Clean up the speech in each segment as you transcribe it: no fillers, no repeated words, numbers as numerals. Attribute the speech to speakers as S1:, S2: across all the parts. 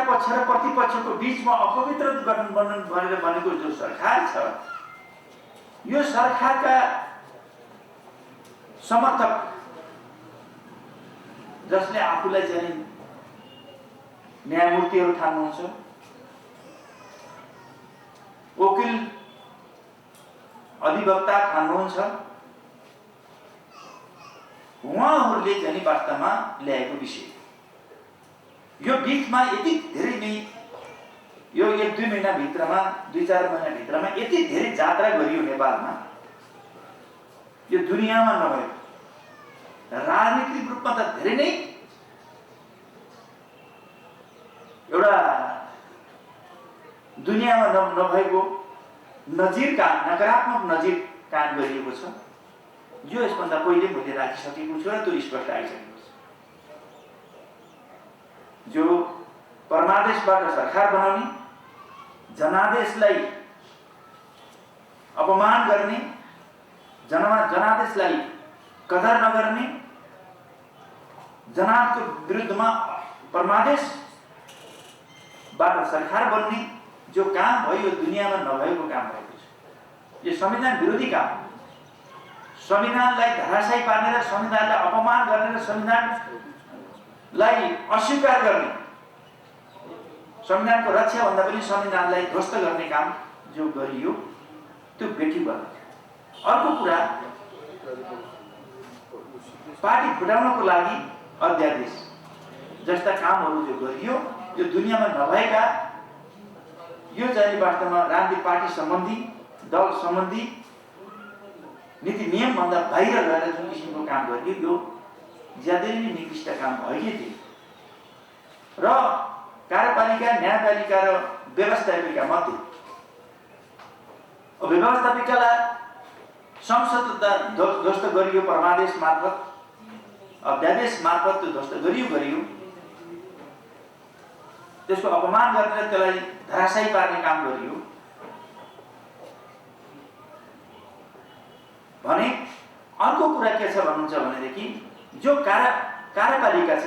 S1: पक्ष र प्रतिपक्षको बीचमा अपवित्र गठबन्धन भनेर बनेको जो सरकार छ, यो सरकारका समर्थक जसले आफूलाई चाहिँ न्यायमूर्तिहरू ठान्नुहुन्छ, वकिल अधिवक्ता ठान्नुहुन्छ, उहाँहरूले चाहिँ वास्तवमा ल्याएको विषय यो बीचमा यति धेरै नै यो 1-2 महिना भित्रमा 2-4 महिना भित्रमा यति धेरै जात्रा गरियो नेपालमा, यो दुनियाँमा नभएको राजनीतिक रूपमा त धेरै नै एउटा दुनियाँमा नभएको नजिर काम, नकारात्मक नजिर काम गरिएको छ। यो यसभन्दा पहिले मैले राखिसकेको छु र त्यो स्पष्ट आइसकेको छ। जो परमादेशबाट सरकार बनाउने, जनादेशलाई अपमान गर्ने, जनादेशलाई कदर नगर्ने, जनादको विरुद्धमा परमादेशबाट सरकार बन्ने जो काम भयो, यो दुनियाँमा नभएको काम भएको छ। यो संविधान विरोधी काम, संविधानलाई धराशायी पार्ने र संविधानलाई अपमान गर्ने र संविधानलाई अस्वीकार गर्ने, संविधानको रक्षा भन्दा पनि संविधानलाई ध्वस्त गर्ने काम जो गरियो त्यो बेठिक। अर्को कुरा, पार्टी फुटाउनको लागि अध्यादेश जस्ता कामहरू जो गरियो, यो दुनियाँमा नभएका, यो चाहिँ वास्तवमा राजनीतिक पार्टी सम्बन्धी, दल सम्बन्धी, नीति नियम भन्दा बाहिर गएर जुन किसिमको काम गरियो, यो ज्यादै नै निकृष्ट काम भएकै थियो। र कार्यपालिका, न्यायपालिका र व्यवस्थापिका मध्ये व्यवस्थापिकालाई संसद ध्वस्त गरियो, परमादेश मार्फत, अध्यादेश मार्फत त्यो ध्वस्त गरियो। त्यसको अपमान गरेर त्यसलाई धराशायी पार्ने काम गरियो भने। अर्को कुरा के छ भन्नुहुन्छ भनेदेखि, जो कार्यपालिका छ,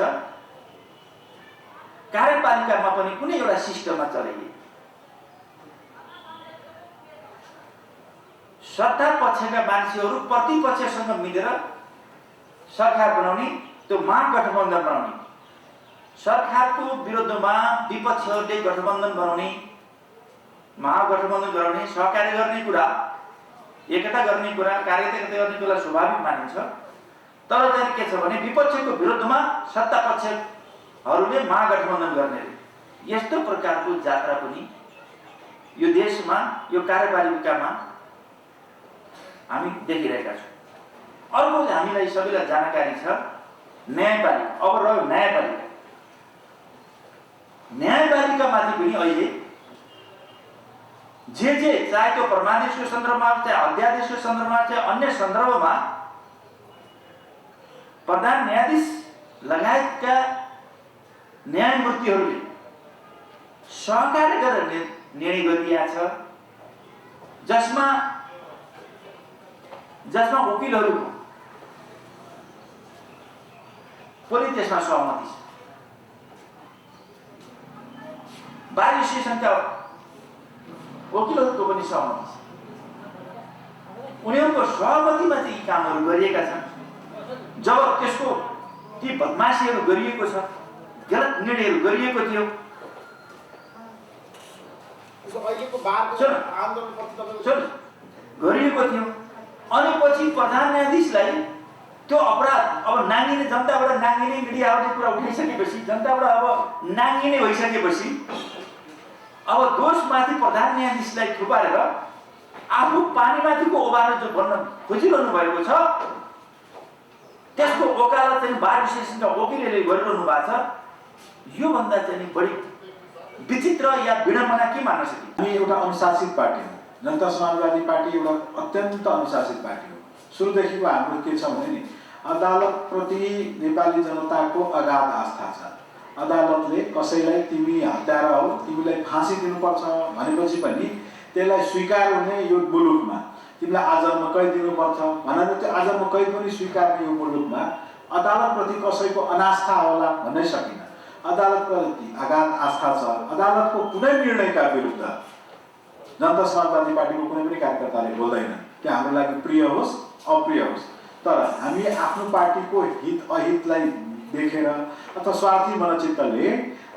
S1: कार्यपालिकामा पनि कुनै एउटा सिस्टममा चलेको सत्ता पक्षका मान्छेहरू प्रतिपक्षसँग मिलेर सरकार बनाउने, त्यो महागठबन्धन बनाउने, सरकारको विरुद्धमा विपक्षहरूले गठबन्धन बनाउने, महागठबन्धन गराउने, सहकार्य गर्ने कुरा, एकता गर्ने कुरा, कार्यता गर्ने कुरा स्वाभाविक मानिन्छ। तर चाहिँ के छ भने विपक्षको विरुद्धमा सत्ता पक्षहरूले महागठबन्धन गर्ने, यस्तो प्रकारको जात्रा पनि यो देशमा, यो कार्यपालिकामा हामी देखिरहेका छौँ। अर्को हामीलाई सबैलाई जानकारी छ न्यायपालिका। अब रह्यो न्यायपालिका, न्यायपालिकामाथि पनि अहिले जे चाहे त्यो परमादेशको सन्दर्भमा, चाहे अध्यादेशको सन्दर्भमा, चाहे अन्य सन्दर्भमा प्रधान न्यायाधीश लगायतका न्यायमूर्तिहरूले सहकार्य गरेर निर्णय गरिएको छ, जसमा वकिलहरूको पनि त्यसमा सहमति छ। बार एसोसिएसनका वकिलहरूको पनि सहमति छ। उनीहरूको सहमतिमा चाहिँ यी कामहरू गरिएका छन्। जब त्यसको ती बदमाशीहरू गरिएको छ, गलत निर्णयहरू गरिएको थियो, गरिएको थियो, अनि पछि प्रधान न्यायाधीशलाई त्यो अपराध अब नाङ्गिने, जनताबाट नाङ्गिने, मिडियाहरूले कुरा उठाइसकेपछि, जनताबाट अब नाङ्गिने भइसकेपछि अब दोषमाथि प्रधान न्यायाधीशलाई थुपारेर आफू पानीमाथिको ओभानो जो भन्न खोजिरहनु भएको छ, त्यसको वकालत चाहिँ बार एसोसिएसनका वकिलले गरिरहनु भएको छ। यो भन्दा चाहिँ बढी विचित्र या विडम्बना के मान्न सकिन्छ?
S2: हामी एउटा अनुशासित पार्टी हो, जनता समाजवादी पार्टी एउटा अत्यन्त अनुशासित पार्टी हो। सुरुदेखिको हाम्रो के छ भने नि, अदालतप्रति नेपाली जनताको अगाध आस्था छ। अदालतले कसैलाई तिमी हत्यारा हो, तिमीलाई फाँसी दिनुपर्छ भनेपछि पनि त्यसलाई स्वीकार हुने यो मुलुकमा, तिमीलाई आजन्म कैद दिनुपर्छ भनेर त्यो आजन्म कैद पनि स्वीकार्ने यो मुलुकमा अदालतप्रति कसैको अनास्था होला भन्नै सकिन्न। अदालतप्रति अगाध आस्था छ। अदालतको कुनै निर्णयका विरुद्ध जनता समाजवादी पार्टीको कुनै पनि कार्यकर्ताले बोल्दैन कि हाम्रो लागि प्रिय होस् अप्रिय होस्। तर हामी आफ्नो पार्टीको हित अहितलाई देखेर अथवा स्वार्थी मनचित्तले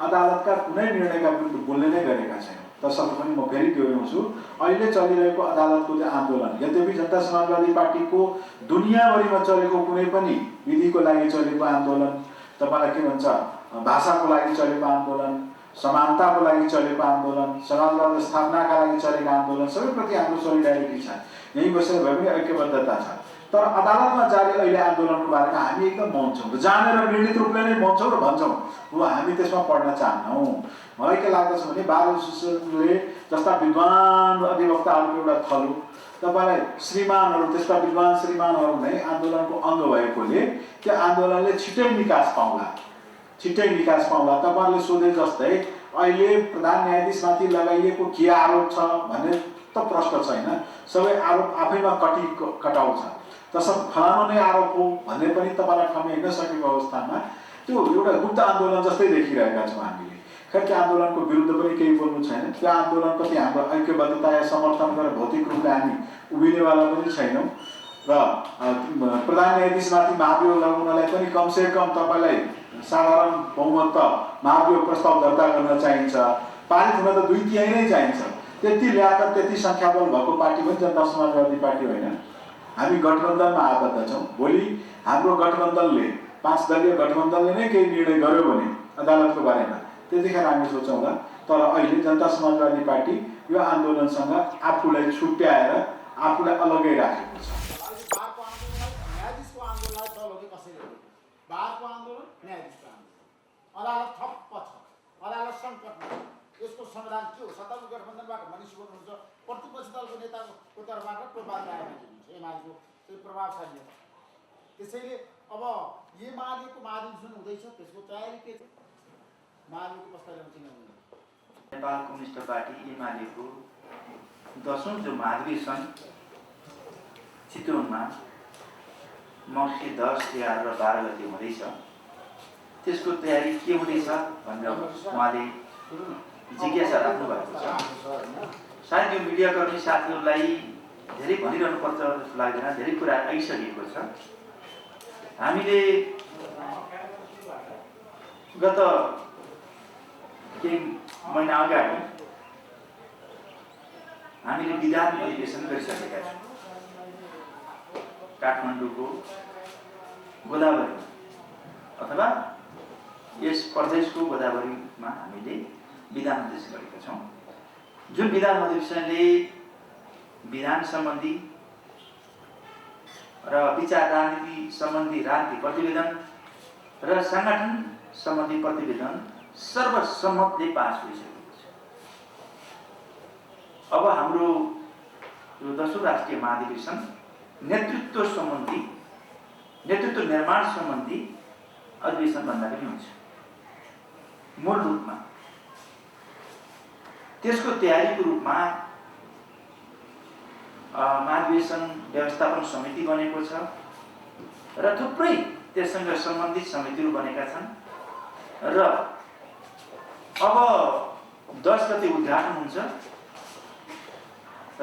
S2: अदालतका कुनै निर्णयका विरुद्ध बोल्ने नै गरेका छैनौँ। तसर्थ पनि म फेरि दोहोऱ्याउँछु, अहिले चलिरहेको अदालतको चाहिँ आन्दोलन, यद्यपि जनता समाजवादी पार्टीको दुनियाँभरिमा चलेको कुनै पनि विधिको लागि चलेको आन्दोलन, तपाईँलाई के भन्छ भाषाको लागि चलेको आन्दोलन, समानताको लागि चलेको आन्दोलन, समाजवाद स्थापनाका लागि चलेको आन्दोलन, सबैप्रति हाम्रो सोलिडारिटी छ, यहीँ बसेर भए पनि ऐक्यबद्धता छ। तर अदालतमा जारी अहिले आन्दोलनको बारेमा हामी एकदम मौन छौँ र जानेर निर्णित रूपले नै मौन छौँ र भन्छौँ र हामी त्यसमा पढ्न चाहन्नौँ। मलाई के लाग्दछ भने बार एसोसिएसनले जस्ता विद्वान अधिवक्ताहरूको एउटा थलो, तपाईँलाई श्रीमानहरू, त्यस्ता विद्वान श्रीमानहरू नै आन्दोलनको अङ्ग भएकोले त्यो आन्दोलनले छिट्टै निकास पाउला। तपाईँहरूले सोधे जस्तै अहिले प्रधान न्यायाधीशमाथि लगाइएको के आरोप छ भन्ने त प्रश्न छैन, सबै आरोप आफैमा कटाउ छ। तसर्थ फलानु नै आरोप हो भन्ने पनि तपाईँलाई ठाउँमा हिँड्न सकेको अवस्थामा त्यो एउटा गुप्त आन्दोलन जस्तै देखिरहेका छौँ हामीले। खैर त्यो आन्दोलनको विरुद्ध पनि केही बोल्नु छैन, त्यो आन्दोलनप्रति हाम्रो ऐक्यबद्धता या समर्थन गरेर भौतिक रूपले हामी उभिनेवाला पनि छैनौँ। र प्रधान न्यायाधीशमाथि महाभियोग लगाउनलाई पनि कमसे कम तपाईँलाई साधारण बहुमत महाभियोग प्रस्ताव दर्ता गर्न चाहिन्छ, पारित हुन त 2/3 नै चाहिन्छ। त्यति ल्याकर त्यति सङ्ख्याबल भएको पार्टी पनि जनता समाजवादी पार्टी होइन। हामी गठबन्धनमा आबद्ध छौँ। भोलि हाम्रो गठबन्धनले 5 दलीय गठबन्धनले नै केही निर्णय गर्यो भने अदालतको बारेमा त्यतिखेर हामी सोचौँला। तर अहिले जनता समाजवादी पार्टी यो आन्दोलनसँग आफूलाई छुट्याएर आफूलाई अलग्गै राखेको छ।
S3: न्यायाधीशको आन्दोलनलाई दल हो कि कसैले हो? बारको आन्दोलन, न्यायाधीशको आन्दोलन, अदालत ठप्प छ, अदालत सङ्कटमा छ। यसको समाधान के हो? सत्तारूढ गठबन्धनबाट मनिषी हुनुहुन्छ, प्रतिपक्षी दलको नेताको तर्फबाट प्रभाव हुन्छ, एमालेको चाहिँ प्रभावशाली हो। त्यसैले अब एमालेको महाधिवेशन हुँदैछ, त्यसको तयारी के छ? महाधिवेशनको प्रस्ताव ल्याउँछ
S1: नेपाल कम्युनिस्ट पार्टी एमालेको 10औं जो महाधिवेशन चितवनमा मङ्सिर 10, 11 र 12 गते हुँदैछ, त्यसको तयारी के हुँदैछ भनेर उहाँले जिज्ञासा राख्नु भएको छ। सायद यो मिडियाकर्मी साथीहरूलाई धेरै भनिरहनु पर्छ जस्तो लाग्दैन, धेरै कुरा आइसकेको छ। हामीले गत केही महिना अगाडि हामीले विधान अधिवेशन गरिसकेका छौँ। काठमाडौँको गोदावरी अथवा यस प्रदेशको गोदावरीमा हामीले विधान अधिवेशन गरेका छौँ, जुन विधान अधिवेशनले विधान सम्बन्धी र विचार राजनीति सम्बन्धी राजनीतिक प्रतिवेदन र सङ्गठन सम्बन्धी प्रतिवेदन सर्वसम्मतले पास भइसकेको छ। अब हाम्रो यो 10औं राष्ट्रिय महाधिवेशन नेतृत्व निर्माण सम्बन्धी अधिवेशन भन्दा पनि हुन्छ। मूल रूपमा त्यसको तयारीको रूपमा महाधिवेशन व्यवस्थापन समिति बनेको छ र थुप्रै त्यससँग सम्बन्धित समितिहरू बनेका छन् र अब 10 गते उद्घाटन हुन्छ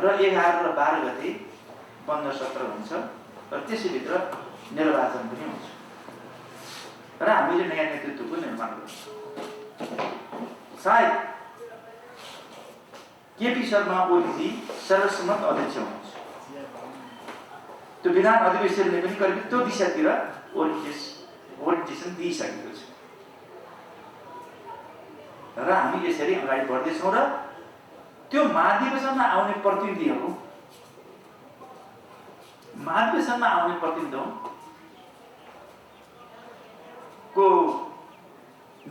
S1: र 11 र 12 गते बन्द सत्र हुन्छ र त्यसैभित्र निर्वाचन पनि हुन्छ र हामीले नयाँ नेतृत्वको निर्माण गर्छौँ। सायद केपी शर्मा ओलीजी सर्वसम्मत अध्यक्ष हुनुहुन्छ। त्यो विधान अधिवेशनले पनि करिब त्यो दिशातिर ओरिएन्टेसन दिइसकेको छ र हामी यसरी अगाडि बढ्दैछौँ र त्यो महाधिवेशनमा आउने प्रतिनिधिको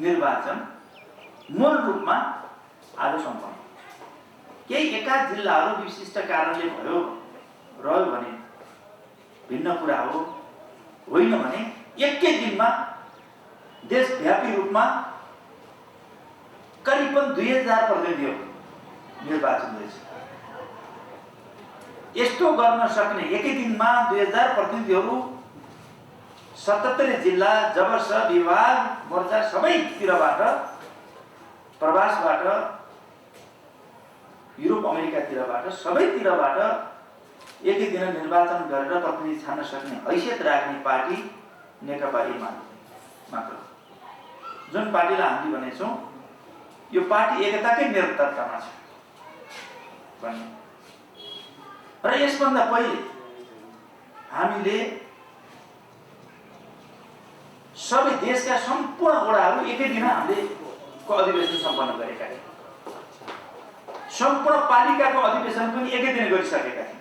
S1: निर्वाचन मूल रूपमा आज सम्पन्न। केही एकाध जिल्लाहरू विशिष्ट कारणले रह्यो भने भिन्न कुरा हो, होइन भने एकै दिनमा देशव्यापी रूपमा करिबन 2000 प्रतिनिधिहरू निर्वाचन हुँदैछ। यस्तो गर्न सक्ने एकै दिनमा 2000 प्रतिनिधिहरू 77 जिल्ला जबर्स विभाग मोर्चा सबैतिरबाट प्रवासबाट युरोप अमेरिकातिरबाट सबैतिरबाट एकै दिन निर्वाचन गरेर प्रतिनिधि छान्न सक्ने हैसियत राख्ने पार्टी नेकपा एमाले मात्र, जुन पार्टीलाई हामीले भनेछौँ यो पार्टी एकताकै निरन्तरतामा छ भन्ने। र यसभन्दा पहिले हामीले सबै देशका सम्पूर्ण वडाहरू एकै दिन हामीले अधिवेशन सम्पन्न गरेका थियौँ। सम्पूर्ण पालिकाको अधिवेशन पनि एकै दिन गरिसकेका थियौँ।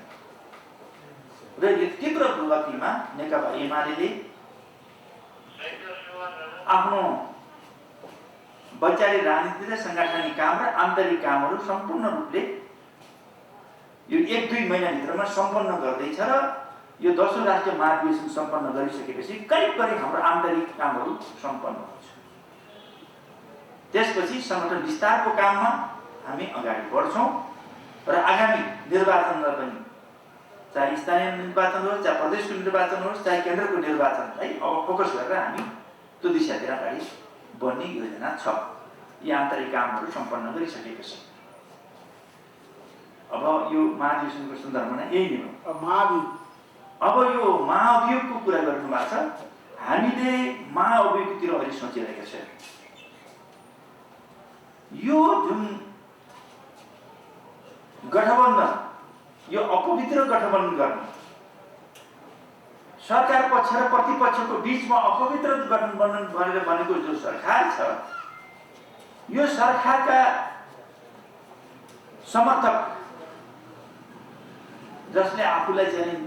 S1: र यो तीव्र गतिमा नेकपा एमाले आफ्नो वैचारिक राजनीति र सांगठनिक काम र आन्तरिक कामहरू सम्पूर्ण रूपले यो 1-2 महिनाभित्रमा सम्पन्न गर्दैछ र यो 10औं राष्ट्रिय महाधिवेशन सम्पन्न गरिसकेपछि करिब हाम्रो आन्तरिक कामहरू सम्पन्न हुन्छ। त्यसपछि संगठन विस्तारको काममा हामी अगाडि बढ्छौँ र आगामी निर्वाचनमा पनि चाहे स्थानीय निर्वाचन होस्, चाहे प्रदेशको निर्वाचन होस्, चाहे केन्द्रको निर्वाचनलाई अब फोकस गरेर हामी त्यो दिशातिर अगाडि बढ्ने योजना छ। यी आन्तरिक कामहरू सम्पन्न गरिसकेपछि अब यो महाधिवेशनको सन्दर्भमा यही नै हो। अब यो महाअभियोगको कुरा गर्नु भएको छ। हामीले महाअभियोगतिर अलि सोचिरहेका छौँ। यो जुन गठबन्धन, यो अपवित्र गठबन्धन गर्ने सरकार पक्ष र प्रतिपक्षको बीचमा अपवित्र गठबन्धन गरेर बनेको जो सरकार छ, यो सरकारका समर्थक जसले आफूलाई चाहिँ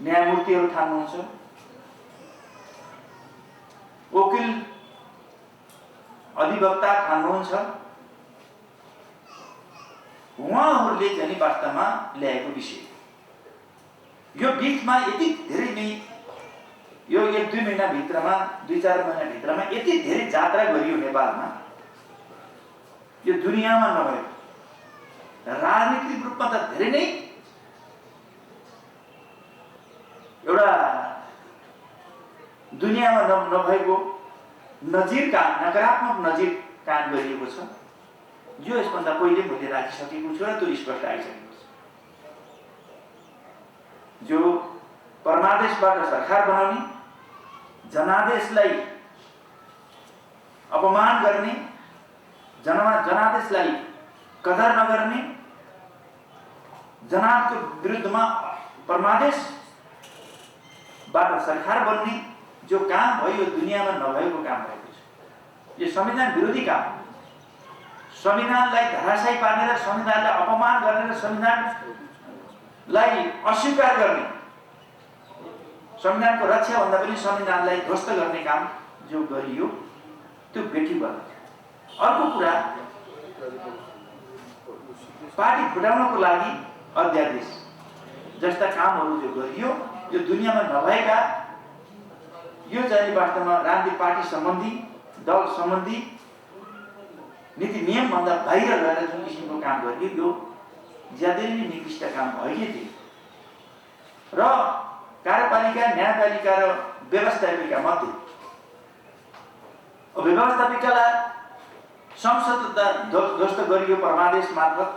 S1: न्यायमूर्तिहरू ठान्नुहुन्छ, वकिल अधिवक्ता ठान्नुहुन्छ, उहाँहरूले चाहिँ वास्तवमा ल्याएको विषय यो बीचमा यति धेरै नै यो 1-2 महिनाभित्रमा 2-4 महिनाभित्रमा यति धेरै जात्रा गरियो नेपालमा, यो दुनियाँमा नभएको राजनीतिक रूपमा त धेरै नै एउटा दुनियाँमा नभएको नजिर काम, नकारात्मक नजिर काम गरिएको छ। यो यसभन्दा पहिले मैले राखिसकेको छु र त्यो स्पष्ट आइसकेको छ। जो परमादेशबाट सरकार बनाउने, जनादेशलाई अपमान गर्ने, जनादेशलाई कदर नगर्ने, जनादको विरुद्धमा परमादेशबाट सरकार बन्ने जो काम भयो, यो दुनियाँमा नभएको काम भएको छ। यो संविधान विरोधी काम, संविधानलाई धराशायी पार्ने र संविधानलाई अपमान गर्ने र संविधानलाई अस्वीकार गर्ने, संविधानको रक्षा भन्दा पनि संविधानलाई ध्वस्त गर्ने काम जो गरियो त्यो बेठिबन्द। अर्को कुरा, पार्टी फुटाउनको लागि अध्यादेश जस्ता कामहरू जो गरियो, यो दुनियाँमा नभएका, यो चाहिँ वास्तवमा राजनीतिक पार्टी सम्बन्धी, दल सम्बन्धी नीति नियम भन्दा बाहिर गएर जुन किसिमको काम गरियो, यो ज्यादै नै निकृष्ट काम भएकै थियो। र कार्यपालिका, न्यायपालिका र व्यवस्थापिका मध्ये व्यवस्थापिकालाई संसद ध्वस्त गरियो, परमादेश मार्फत,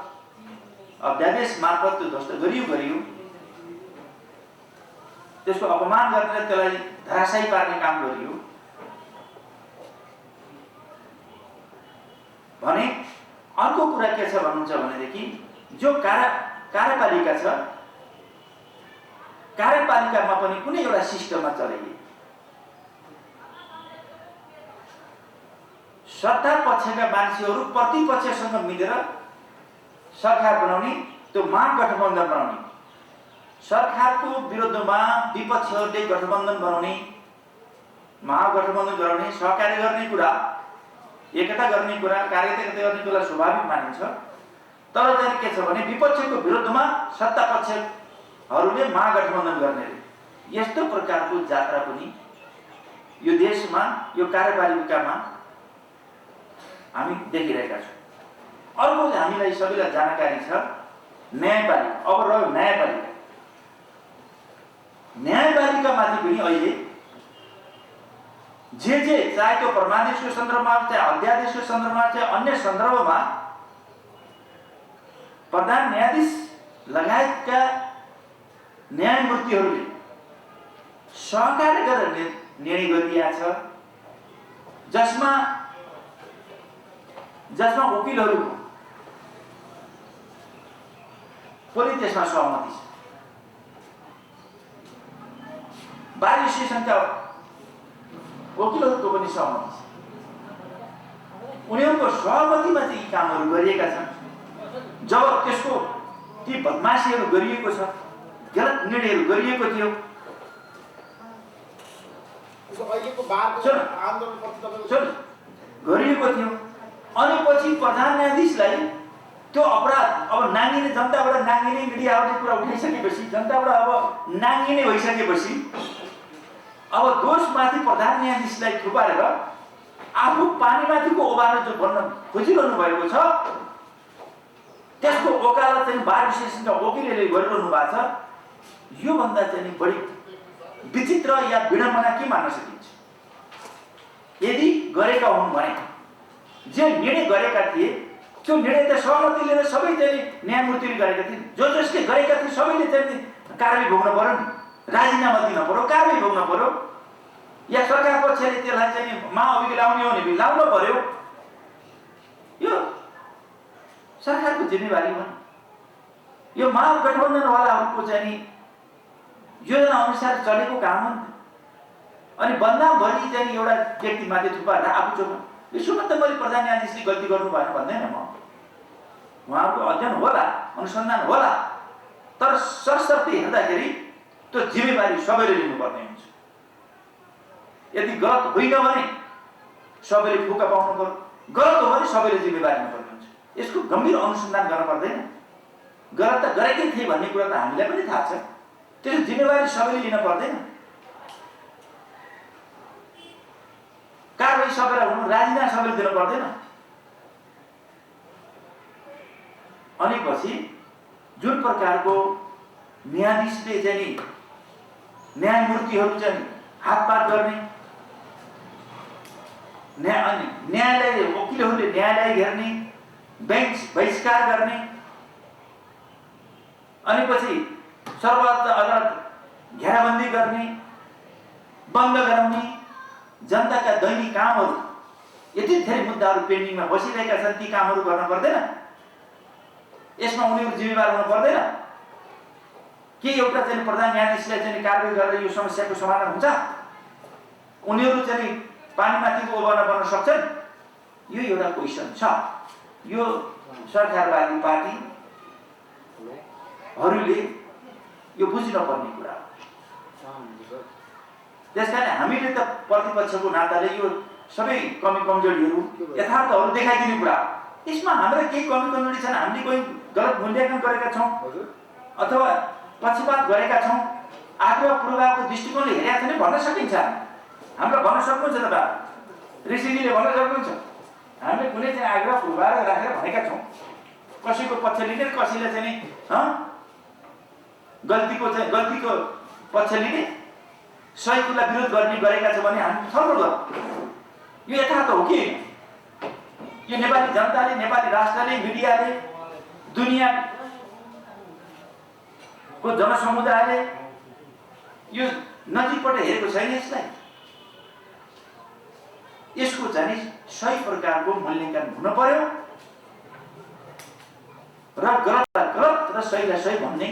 S1: अध्यादेश मार्फत त्यो ध्वस्त गरियो। त्यसको अपमान गरेर त्यसलाई धराशायी पार्ने काम गरियो भने। अर्को कुरा के छ भन्नुहुन्छ भनेदेखि जो कार्यपालिका छ, कार्यपालिकामा पनि कुनै एउटा सिस्टममा चलाइए सत्ता पक्षका मान्छेहरू प्रतिपक्षसँग मिलेर सरकार बनाउने, त्यो महागठबन्धन बनाउने, सरकारको विरुद्धमा विपक्षहरूले गठबन्धन बनाउने, महागठबन्धन गराउने, सहकार्य गर्ने कुरा, एकता गर्ने कुरा, कार्यता गर्ने कुरा स्वाभाविक मानिन्छ। तर चाहिँ के छ भने विपक्षको विरुद्धमा सत्ता पक्षहरूले महागठबन्धन गर्ने, यस्तो प्रकारको जात्रा पनि यो देशमा, यो कार्यपालिकामा हामी देखिरहेका छौँ। अर्को हामीलाई सबैलाई जानकारी छ न्यायपालिका। अब रह्यो न्यायपालिका। न्यायपालिकामाथि पनि अहिले जे चाहे त्यो परमादेशको सन्दर्भमा चाहे अध्यादेशको सन्दर्भमा चाहे अन्य सन्दर्भमा प्रधान न्यायाधीश लगायतका न्यायमूर्तिहरूले सहकार गरेर निर्णय गरिएको छ, जसमा वकिलहरूको पनि त्यसमा सहमति छ। बार एसोसिएसनका वकिलहरूको पनि सहमति छ। उनीहरूको सहमतिमा चाहिँ यी कामहरू गरिएका छन्। जब त्यसको ती बदमासीहरू गरिएको छ, गलत निर्णयहरू गरिएको थियो,
S3: अहिलेको बारको
S1: सुन
S3: आन्दोलनप्रति तपाईँको
S1: गरिएको थियो, अनि पछि प्रधान न्यायाधीशलाई त्यो अपराध अब नाङ्गिने, जनताबाट नाङ्गिने, मिडियाहरूले कुरा उठाइसकेपछि, जनताबाट अब नाङ्गिने भइसकेपछि अब दोषमाथि प्रधान न्यायाधीशलाई थुपारेर आफू पानीमाथिको ओभानो जो बन्न खोजिरहनु भएको छ, त्यसको वकालत चाहिँ बार एसोसिएसनका वकिलले गरिरहनु भएको छ। योभन्दा चाहिँ बढी विचित्र या विडम्बना के मान्न सकिन्छ? यदि गरेका हुन् भने जे निर्णय गरेका थिए त्यो निर्णय त सहमति लिएर सबै चाहिँ न्यायमूर्तिले गरेका थिए। जसले गरेका थिए सबैले चाहिँ कारबाही भोग्न पर्यो नि, राजीनामा दिन पर्यो, कारबाही भोग्न पर्यो, या सरकार पक्षले त्यसलाई चाहिँ महाअभियोग लाउने हो भने लाउनु पर्यो। यो सरकारको जिम्मेवारी हो। यो महागठबन्धनवालाहरूको चाहिँ योजना अनुसार चलेको काम हो। अनि बदनाम भनी चाहिँ एउटा व्यक्तिमाथि थुपारेर आफू चोक यसोमा त मैले प्रधान न्यायाधीशले गल्ती गर्नु भएन भन्दैन म। उहाँको अध्ययन होला, अनुसन्धान होला, तर सरसर्ती हेर्दाखेरि त्यो जिम्मेवारी सबैले लिनुपर्ने हुन्छ। यदि गलत होइन भने सबैले फुका पाउनु पर्यो, गलत हो भने सबैले जिम्मेवारी लिनुपर्ने हुन्छ। यसको गम्भीर अनुसन्धान गर्न पर्दैन। गलत त गरेकै थिए भन्ने कुरा त हामीलाई पनि थाहा छ, त्यसको जिम्मेवारी सबैले लिन पर्दैन। कारबाही सबैलाई हुनु, राजीनामा सबैले दिनु पर्दैन। अनि पछि जुन प्रकारको न्यायाधीशले चाहिँ न्यायमूर्तिहरू चाहिँ हातपात गर्ने, न्यायालय वकिलहरूले न्यायालय घेर्ने, बेन्च बहिष्कार गर्ने, अनि पछि सर्वोच्च अदालत घेराबन्दी गर्ने, बन्द गराउने, जनताका दैनिक कामहरू यति धेरै मुद्दाहरू पेन्डिङमा बसिरहेका छन्, ती कामहरू गर्न पर्दैन? यसमा उनीहरू जिम्मेवार हुनु पर्दैन? के एउटा चाहिँ प्रधान न्यायाधीशलाई चाहिँ कारबाही गरेर यो समस्याको समाधान हुन्छ? उनीहरू चाहिँ पानीमाथिको ओभानो बन्न सक्छन्? यो एउटा क्वेसन छ। यो सरकारवादी पार्टीहरूले यो बुझ्नुपर्ने कुरा हो। त्यसकारण हामीले त प्रतिपक्षको नाताले यो सबै कमी कमजोरीहरू यथार्थहरू देखाइदिने कुरा हो। यसमा हाम्रा केही कमी कमजोरी छन्, हामीले कोही गलत मूल्याङ्कन गरेका छौँ अथवा पक्षपात गरेका छौँ, आग्रह पूर्वाको दृष्टिकोणले हेरेका छौँ भन्न सकिन्छ। हामीलाई भन्न सक्नुहुन्छ तपाईँ, ऋषिजीले भन्न सक्नुहुन्छ। हामीले कुनै चाहिँ आग्रह पूर्वाग्रह राखेर भनेका छौँ, कसैको पक्ष लिने, कसैले चाहिँ गल्तीको पक्ष लिने, सही कुरा विरोध गर्ने गरेका छ भने हामी छलफल गरौँ। यो यथार्थ हो कि यो नेपाली जनताले, नेपाली राष्ट्रले, मिडियाले, दुनियाँको जनसमुदायले यो नजिकबाट हेरेको छैन। यसको चाहिँ सही प्रकारको मूल्याङ्कन हुन पर्यो र गलतलाई गलत र सहीलाई सही भन्ने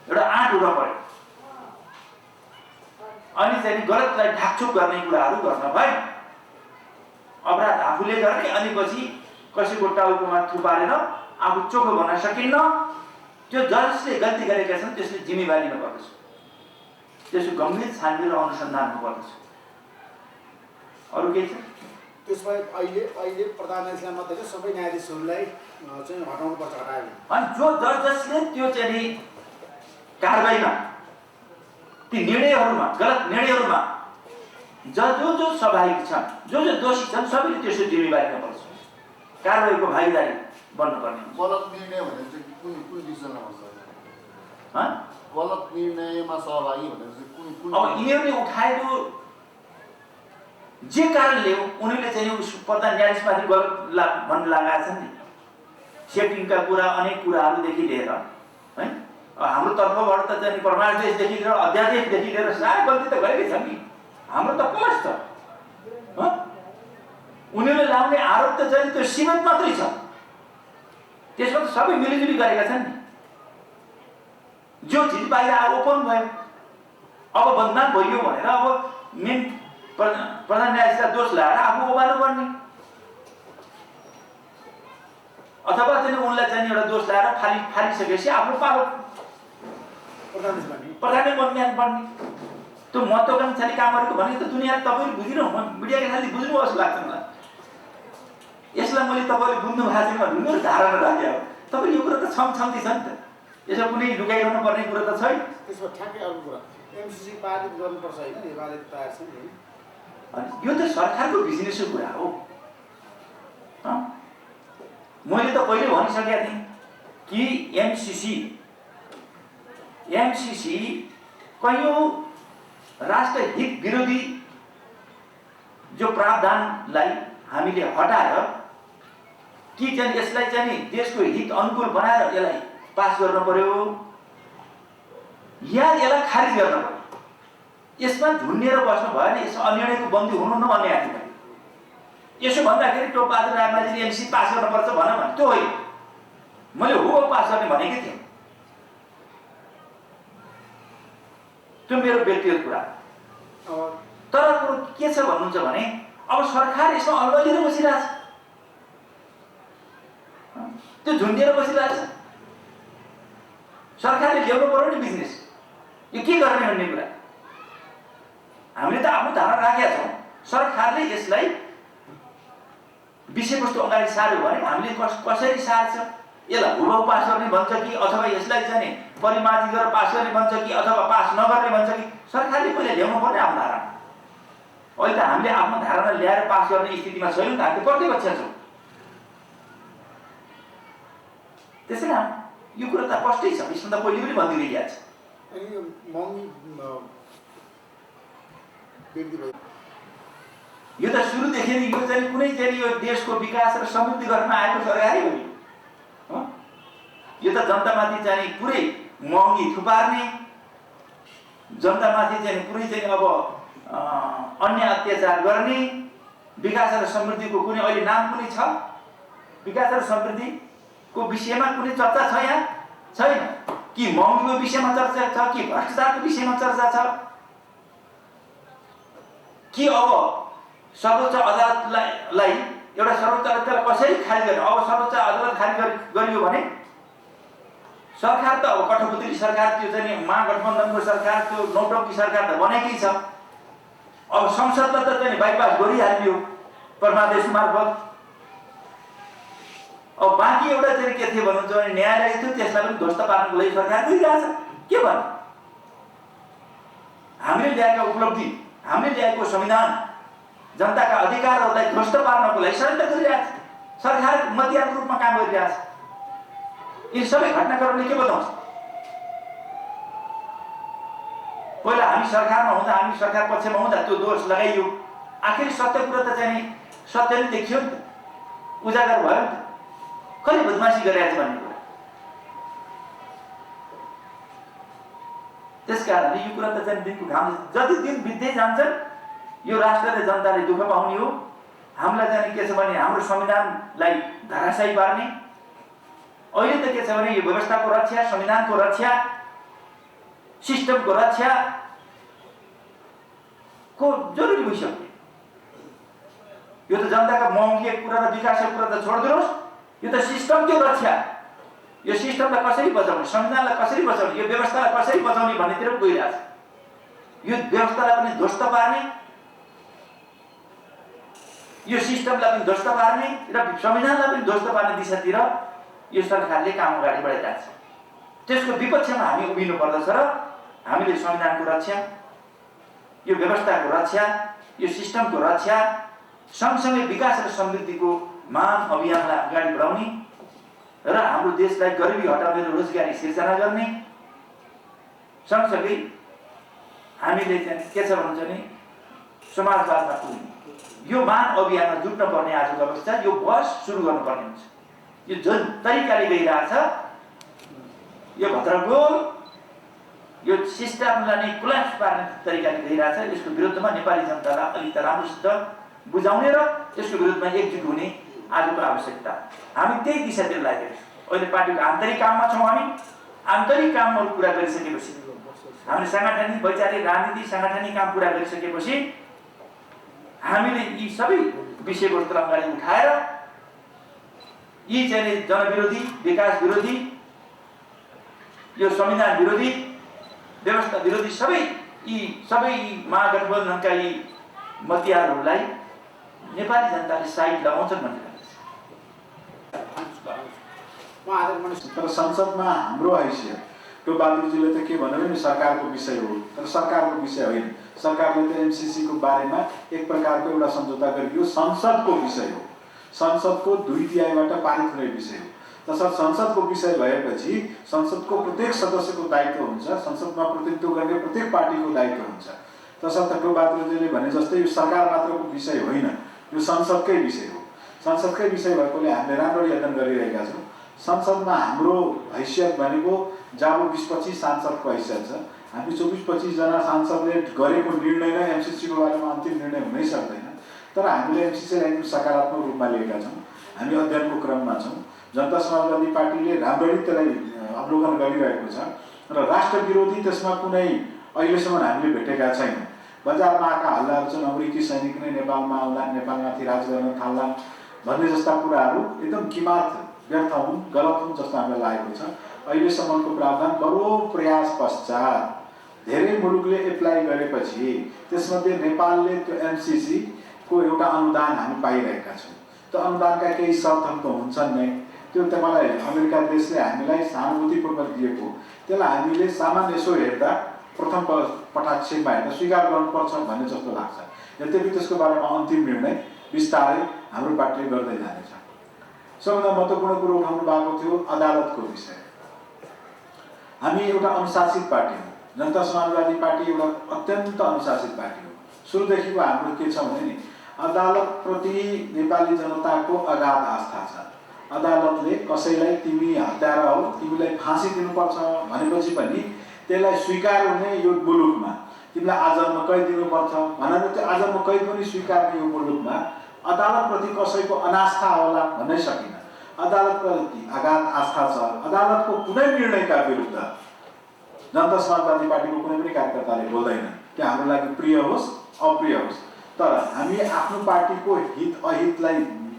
S1: एउटा आँट हुन पर्यो। अनि चाहिँ गलतलाई ढाकछोप गर्ने कुराहरू गर्न भएन। अपराध आफूले गर्ने, अनि पछि कसैको टाउकोमा थुपारेर आफू चोखो भन्न सकिन्न। त्यो जसले गल्ती गरेका छन् त्यसले जिम्मेवारी लिनुपर्दछ। त्यसको गम्भीर छानबिन र अनुसन्धान हुनुपर्दछ। अरू के छ?
S3: त्यसबाहेक अहिले प्रधान न्यायाधीशलाई मात्रै सबै न्यायाधीशहरूलाई चाहिँ हटाउनुपर्छ, हटायो।
S1: अनि जो जसले त्यो चाहिँ कारबाहीमा, ती निर्णयहरूमा, गलत निर्णयहरूमा जो सहभागी छन्, जो दोषी छन्, सबैले त्यसको जिम्मेवारी लिनुपर्छ। कारबाहीको भागीदारी बन्नुपर्ने हुन्छ।
S4: गलत निर्णय भने चाहिँ कुन डिसिजनमा हुन्छ?
S3: गलत निर्णयमा सहभागी भनेर चाहिँ कुन
S1: अब यिनीहरूले उठाएको जे कारणले हो उनीहरूले चाहिँ उस प्रधान न्यायाधीशमाथि गलत भन्ने लगाएका छन् नि। सेटिङका कुरा अनेक कुराहरूदेखि लिएर है हाम्रो तर्फबाट त चाहिँ परमादेशदेखि लिएर अध्यादेशदेखि लिएर सारा गल्ती त गरेकै छ नि। हाम्रो त प्लस छ। उनीहरूले लाउने आरोप त चाहिँ त्यो सीमित मात्रै छ। त्यसमा त सबै मिलिजुली गरेका छन् नि। जो चिज बाहिर ओपन भयो अब बदनाम भइयो भनेर अब मेन प्रधान न्यायाधीशलाई दोष लगाएर आफू उभाल्नु पर्ने अथवा चाहिँ उनलाई चाहिँ एउटा दोष लगाएर फालिसकेपछि आफ्नो पालो प्रधानै बन्ने पर्ने। त्यो महत्त्वकांक्षाले कामहरूको भनेको त दुनियाँले तपाईँले बुझिरहनु मिडियाले खालि बुझ्नु जस्तो लाग्छ मलाई। यसलाई मैले तपाईँले बुझ्नु भएको छैन भन्नु मेरो धारणा राखेँ। अब तपाईँले यो कुरा त छमछम्ती छ नि त। यसमा कुनै लुकाइरहनु पर्ने कुरा त छैन।
S3: त्यसमा ठ्याक्कै अर्को कुरा एमसीसी पारित गर्नुपर्छ होइन नेपालले तयार छ नि।
S1: यो त सरकारको बिजनेसको कुरा हो। मैले त पहिले भनिसकेका थिएँ कि एमसीसी कयौं राष्ट्रहित विरोधी जो प्रावधानलाई हामीले हटाएर कि चाहिँ यसलाई चाहिँ देशको हित अनुकूल बनाएर यसलाई पास गर्न पर्यो या यसलाई खारिज गर्न पर्यो। यसमा झुन्डिएर बस्नु भएन। यस अनिर्णयको बन्दी हुनु नभन्ने आएको थियो। यसो भन्दाखेरि टोपबहादुर रायमाझीले एमसीसी पास गर्नुपर्छ भन भने त्यो होइन। मैले हो पास गर्ने भनेकै थिएँ। त्यो मेरो व्यक्तिगत कुरा। तर कुरो के छ भन्नुहुन्छ भने अब सरकार यसमा अल्बलिएर बसिरहेछ। त्यो झुन्डिएर बसिरहेछ। सरकारले ल्याउनु पर्यो नि बिजनेस। यो के गर्ने भन्ने कुरा हामीले त आफ्नो धारणा राखेका छौँ। सरकारले यसलाई विषयवस्तु अगाडि सार्यो भने हामीले कसरी सार्छ, यसलाई हुबहु पास गर्ने भन्छ कि अथवा यसलाई चाहिँ परिमार्जित गरेर पास गर्ने भन्छ कि अथवा पास नगर्ने भन्छ कि सरकारले पहिला ल्याउनु पर्ने आफ्नो धारणा। अहिले त हामीले आफ्नो धारणा ल्याएर पास गर्ने स्थितिमा छैनौँ। हामी त प्रतिपक्ष छौँ। त्यसै कारण यो कुरा त स्पष्टै छ। यसमा त पहिले पनि भनिदिइरहेको छ। यो त सुरुदेखि यो चाहिँ कुनै चाहिँ यो देशको विकास र समृद्धि गर्न आएको सरकारै हो। यो त जनतामाथि चाहिँ पुरै महँगी थुपार्ने, जनतामाथि चाहिँ पुरै चाहिँ अब अन्य अत्याचार गर्ने, विकास र समृद्धिको कुनै अहिले नाम कुनै छ? विकास र समृद्धिको विषयमा कुनै चर्चा छ यहाँ? छैन। कि महँगीको विषयमा चर्चा छ कि भ्रष्टाचारको विषयमा चर्चा छ कि अब सर्वोच्च अदालतलाई एउटा सर्वोच्च अदालतलाई कसरी खारिज गर्ने? अब सर्वोच्च अदालत खारिज गरियो भने सरकार त अब कठपुतली सरकार, त्यो चाहिँ महागठबन्धनको सरकार, त्यो नौटङ्की सरकार त बनेकै छ। अब संसदलाई त चाहिँ बाइपास गरिहाल्यो परमादेश मार्फत। अब बाँकी एउटा चाहिँ के थियो भन्नुहुन्छ भने न्यायालय थियो, त्यसलाई पनि ध्वस्त पार्नको लागि सरकार गइरहेछ। के भन्नु? हामीले ल्याएका उपलब्धि, हामीले ल्याएको संविधान, जनताका अधिकारहरूलाई ध्वस्त पार्नको लागि षड्यन्त्र गरिरहेछ। सरकार मतियारको रूपमा काम गरिरहेछ। यी सबै घटनाक्रमले के बताउँछ? पहिला हामी सरकारमा हुँदा, हामी सरकार पक्षमा हुँदा त्यो दोष लगाइयो। आखिर सत्य कुरा त चाहिँ सत्य नै देखियो नि त, उजागर भयो नि त। कसले बदमासी गरिरहेछ भन्ने कुरा। त्यसकारणले यो कुरा त चाहिँ दिनको घाम जति दिन बित्दै जान्छन् यो राष्ट्र र जनताले दुःख पाउने हो। हामीलाई चाहिँ के छ भने हाम्रो संविधानलाई धराशायी पार्ने, अहिले त के छ भने यो व्यवस्थाको रक्षा, संविधानको रक्षा, सिस्टमको रक्षाको जरुरी भइसक्यो। यो त जनताका महँगीको कुरा र विकासको कुरा त छोडिदिनुहोस्, यो त सिस्टमको रक्षा। यो सिस्टमलाई कसरी बचाउने, संविधानलाई कसरी बचाउने, यो व्यवस्थालाई कसरी बचाउने भन्नेतिर गइरहेछ। यो व्यवस्थालाई पनि ध्वस्त पार्ने, यो सिस्टमलाई पनि ध्वस्त पार्ने र संविधानलाई पनि ध्वस्त पार्ने दिशातिर यो सरकारले काम अगाडि बढाइरहेछ। त्यसको विपक्षमा हामी उभिनु पर्दछ र हामीले संविधानको रक्षा, यो व्यवस्थाको रक्षा, यो सिस्टमको रक्षा, सँगसँगै विकास र समृद्धिको महान अभियानलाई अगाडि बढाउने र हाम्रो देशलाई गरिबी हटाउने र रोजगारी सिर्जना गर्ने सँगसँगै हामीले चाहिँ के छ भन्छ भने समाजवादमा पुग्ने यो महान अभियानमा जुट्न पर्ने आजको अवस्था यो बहस सुरु गर्नुपर्ने हुन्छ। यो जुन तरिकाले गइरहेछ यो भद्रगोल यो सिस्टमलाई नै कोल्याप्स पार्ने तरिकाले गइरहेछ यसको विरुद्धमा नेपाली जनतालाई अलिक राम्रोसित बुझाउने र त्यसको विरुद्धमा एकजुट हुने आजको आवश्यकता। हामी त्यही दिशातिर लागेका छौँ। अहिले पार्टीको आन्तरिक काममा छौँ। हामी आन्तरिक कामहरू पुरा गरिसकेपछि हामीले साङ्गठनिक वैचारिक राजनीतिक साङ्गठनिक काम पुरा गरिसकेपछि हामीले यी सबै विषयवस्तुलाई अगाडि उठाएर यी चाहिँ जनविरोधी विकास विरोधी यो संविधान विरोधी व्यवस्था विरोधी सबै महागठबन्धनका यी मतियारहरूलाई नेपाली जनताले साइड लगाउँछन् भन्ने
S2: तर संसदमा हाम्रो हैसियत त्यो बहादुरजीले त के भन्नुभयो नि सरकारको विषय हो, तर सरकारको विषय होइन। सरकारले त एमसीसी को बारेमा एक प्रकारको एउटा सम्झौता गरियो, संसदको विषय हो, संसदको 2 तिहाईबाट पारित हुने विषय हो। तसर्थ संसदको विषय भएपछि संसदको प्रत्येक सदस्यको दायित्व हुन्छ, संसदमा प्रतिनिधित्व गर्ने प्रत्येक पार्टीको दायित्व हुन्छ। तसर्थ टो बहादुरजीले भने जस्तै यो सरकार मात्रको विषय होइन, यो संसदकै विषय हो। संसदकै विषय भएकोले हामीले राम्ररी अध्ययन गरिरहेका छौँ। संसदमा हाम्रो हैसियत भनेको जब 20-25 सांसदको हैसियत छ। हामी 24-25 जना सांसदले गरेको निर्णय नै एमसीसीको बारेमा अन्तिम निर्णय हुनै सक्दैन। तर हामीले एमसीसीलाई सकारात्मक रूपमा लिएका छौँ। हामी अध्ययनको क्रममा छौँ। जनता समाजवादी पार्टीले राम्ररी त्यसलाई अवलोकन गरिरहेको छ र राष्ट्र विरोधी त्यसमा कुनै अहिलेसम्म हामीले भेटेका छैनौँ। बजारमा आएका हल्लाहरू चाहिँ अमेरिकी सैनिक नै नेपालमा आउला, नेपालमाथि राज गर्न थाल्ला भन्ने जस्ता कुराहरू एकदम किमार्थ व्यर्थ हुन्, गलत हुन् जस्तो हामीलाई लागेको छ। अहिलेसम्मको प्रावधान बडो प्रयास पश्चात धेरै मुलुकले एप्लाई गरेपछि त्यसमध्ये नेपालले त्यो एमसीसी को एउटा अनुदान हामी पाइरहेका छौँ। त्यो अनुदानका केही शर्तहरू त हुन्छन् नै। त्यो त मलाई अमेरिका देशले हामीलाई सहानुभूतिपूर्वक दिएको, त्यसलाई हामीले सामान्य यसो हेर्दा प्रथम पटाक्षमा हेर्दा स्वीकार गर्नुपर्छ भन्ने जस्तो लाग्छ। यद्यपि त्यसको बारेमा अन्तिम निर्णय बिस्तारै हाम्रो पार्टीले गर्दै जानेछ। सबभन्दा महत्त्वपूर्ण कुरो उठाउनु भएको थियो अदालतको विषय। हामी एउटा अनुशासित पार्टी हो। जनता समाजवादी पार्टी एउटा अत्यन्त अनुशासित पार्टी हो। सुरुदेखिको हाम्रो के छ भने नि अदालतप्रति नेपाली जनताको अगाध आस्था छ। अदालतले कसैलाई तिमी हत्यारा हो, तिमीलाई फाँसी दिनुपर्छ भनेपछि पनि त्यसलाई स्वीकार हुने यो मुलुकमा, तिमीलाई आजन्म कैद दिनुपर्छ भनेर त्यो आजन्म कैद पनि स्वीकार्ने यो मुलुकमा अदालतप्रति कसैको अनास्था होला भन्नै सकिन। अदालतप्रति अगाध आस्था छ। अदालतको कुनै निर्णयका विरुद्ध जनता समाजवादी पार्टीको कुनै पनि कार्यकर्ताले बोल्दैन, त्यो हाम्रो लागि प्रिय होस् अप्रिय होस्। तर हामी आफ्नो पार्टीको हित अहितलाई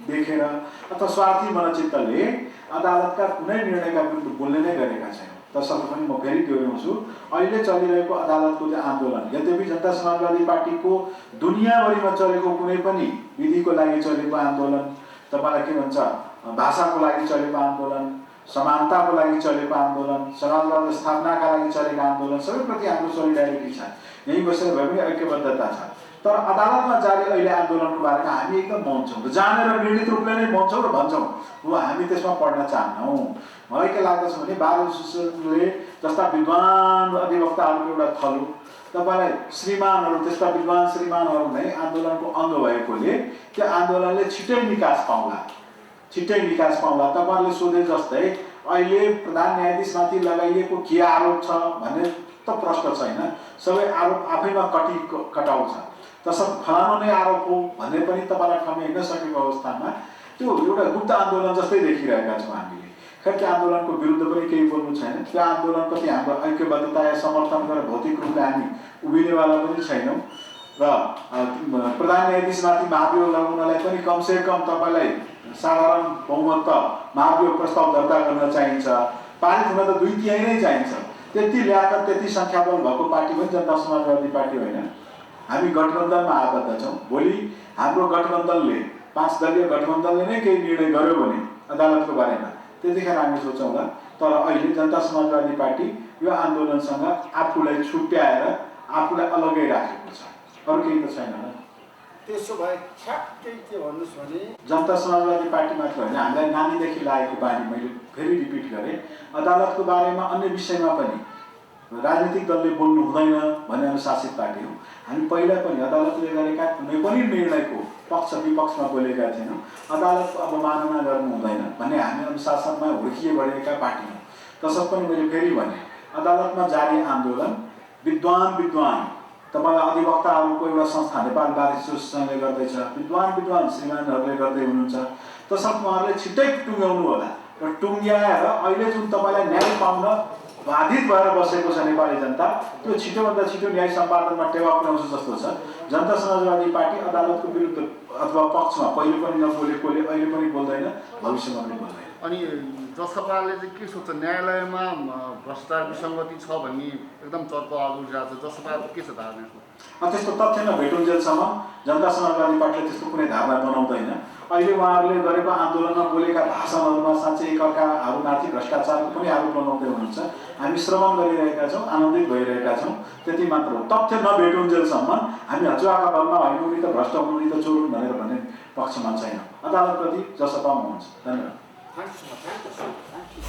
S2: देखेर अथवा स्वार्थी मनचित्तले अदालतका कुनै निर्णयका विरुद्ध बोल्ने नै गरेका छैनौँ। तसर्थ पनि म फेरि दोहोऱ्याउँछु, अहिले चलिरहेको अदालतको चाहिँ आन्दोलन, यद्यपि जनता समाजवादी पार्टीको दुनियाँभरिमा चलेको कुनै पनि विधिको लागि चलेको आन्दोलन, तपाईँलाई के भन्छ भाषाको लागि चलेको आन्दोलन, समानताको लागि चलेको आन्दोलन, समाजवाद स्थापनाका लागि चलेको आन्दोलन, सबैप्रति हाम्रो सोलिडारिटी छ। यहीँ बसेर भए पनि ऐक्यबद्धता छ। तर अदालतमा जारी अहिले आन्दोलनको बारेमा हामी एकदम मौन छौँ र जानेर निर्णित रूपले नै मौन छौँ र भन्छौँ हो हामी त्यसमा पढ्न चाहन्नौँ। मलाई के लाग्दछ भने बाल सुशीलले जस्ता विद्वान अधिवक्ताहरूको एउटा थलो, तपाईँलाई श्रीमानहरू त्यस्ता विद्वान श्रीमानहरू नै आन्दोलनको अङ्ग भएकोले त्यो आन्दोलनले छिट्टै निकास पाउला, छिट्टै निकास पाउला। तपाईँहरूले सोधे जस्तै अहिले प्रधान न्यायाधीशमाथि लगाइएको के आरोप छ भन्ने त प्रश्न छैन, सबै आरोप आफैमा कटाउ छ। तसर्थ फलानु नै आरोप हो भन्ने पनि तपाईँलाई ठाउँमा हिँड्न सकेको अवस्थामा त्यो एउटा गुप्त आन्दोलन जस्तै देखिरहेका छौँ हामीले। खैर त्यो आन्दोलनको विरुद्ध पनि केही बोल्नु छैन। त्यो आन्दोलनप्रति हाम्रो ऐक्यबद्धता या समर्थन गरेर भौतिक रूपले हामी उभिनेवाला पनि छैनौँ र प्रधान न्यायाधीशमाथि महाभियोग लगाउनलाई पनि कमसे कम तपाईँलाई साधारण बहुमत महाभियोग प्रस्ताव दर्ता गर्न चाहिन्छ। पारित हुन त 2 तिहाई नै चाहिन्छ। त्यति ल्याकत त्यति सङ्ख्याबल भएको पार्टी पनि जनता समाजवादी पार्टी होइन। हामी गठबन्धनमा आबद्ध छौँ। भोलि हाम्रो गठबन्धनले 5 दलीय गठबन्धनले नै केही निर्णय गर्यो भने अदालतको बारेमा त्यतिखेर हामी सोचौँला। तर अहिले जनता समाजवादी पार्टी यो आन्दोलनसँग आफूलाई छुट्याएर आफूलाई अलग्गै राखेको छ, अरू केही त छैन।
S3: त्यसो भए ठ्याक्कै के भन्नुहोस् भने
S2: जनता समाजवादी पार्टी मात्र होइन, हामीलाई नानीदेखि लागेको बानी मैले फेरि रिपिट गरेँ। अदालतको बारेमा अन्य विषयमा पनि राजनीतिक दलले बोल्नु हुँदैन भन्ने अनुशासित पार्टी हो। हामी पहिला पनि अदालतले गरेका कुनै पनि निर्णयको पक्ष विपक्षमा बोलेका थिएनौँ। अदालतको अवमानना गर्नु हुँदैन भन्ने हामी अनुशासनमा हुर्किए बढेका पार्टी हौँ। तसर्थ पनि मैले फेरि भने अदालतमा जारी आन्दोलन विद्वान तपाईँलाई अधिवक्ताहरूको एउटा संस्था नेपाल बार एसोसिएसनले गर्दैछ, विद्वान श्रीमानहरूले गर्दै हुनुहुन्छ। तसर्थ उहाँहरूले छिट्टै टुङ्ग्याउनु होला र टुङ्ग्याएर अहिले जुन तपाईँलाई न्याय पाउन बाधित भएर बसेको छ नेपाली जनता, त्यो छिटोभन्दा छिटो न्याय सम्पादनमा टेवा पुर्याउँछ जस्तो छ। जनता समाजवादी पार्टी अदालतको विरुद्ध अथवा पक्षमा पहिले पनि नबोलेकोले अहिले पनि बोल्दैन, भविष्यमा पनि बोल्दैन।
S4: अनि जसपाले चाहिँ के सोच्छ, न्यायालयमा भ्रष्टाचार विसङ्गति छ भन्ने एकदम चर्को आगो उठिरहेको छ, जसपा के छ धारणा?
S2: त्यस्तो तथ्य नभेटुन्जेलसम्म जनता समाजवादी पार्टीले त्यस्तो कुनै धारणा बनाउँदैन। अहिले उहाँहरूले गरेको आन्दोलनमा बोलेका भाषणहरूमा साँच्चै एकअर्काहरूमाथि भ्रष्टाचारको पनि आरोप लगाउँदै हुनुहुन्छ। हामी श्रवण गरिरहेका छौँ, आनन्दित भइरहेका छौँ, त्यति मात्र हो। तथ्य नभेटुन्जेलसम्म हामी हचुवाका बलमा होइन उनी त भ्रष्ट हुनु, उनी त चोर हुन् भनेर भन्ने पक्षमा छैन। अदालतप्रति जसपामा हुन्छ। धन्यवाद।
S3: Thank you so much. Thank you.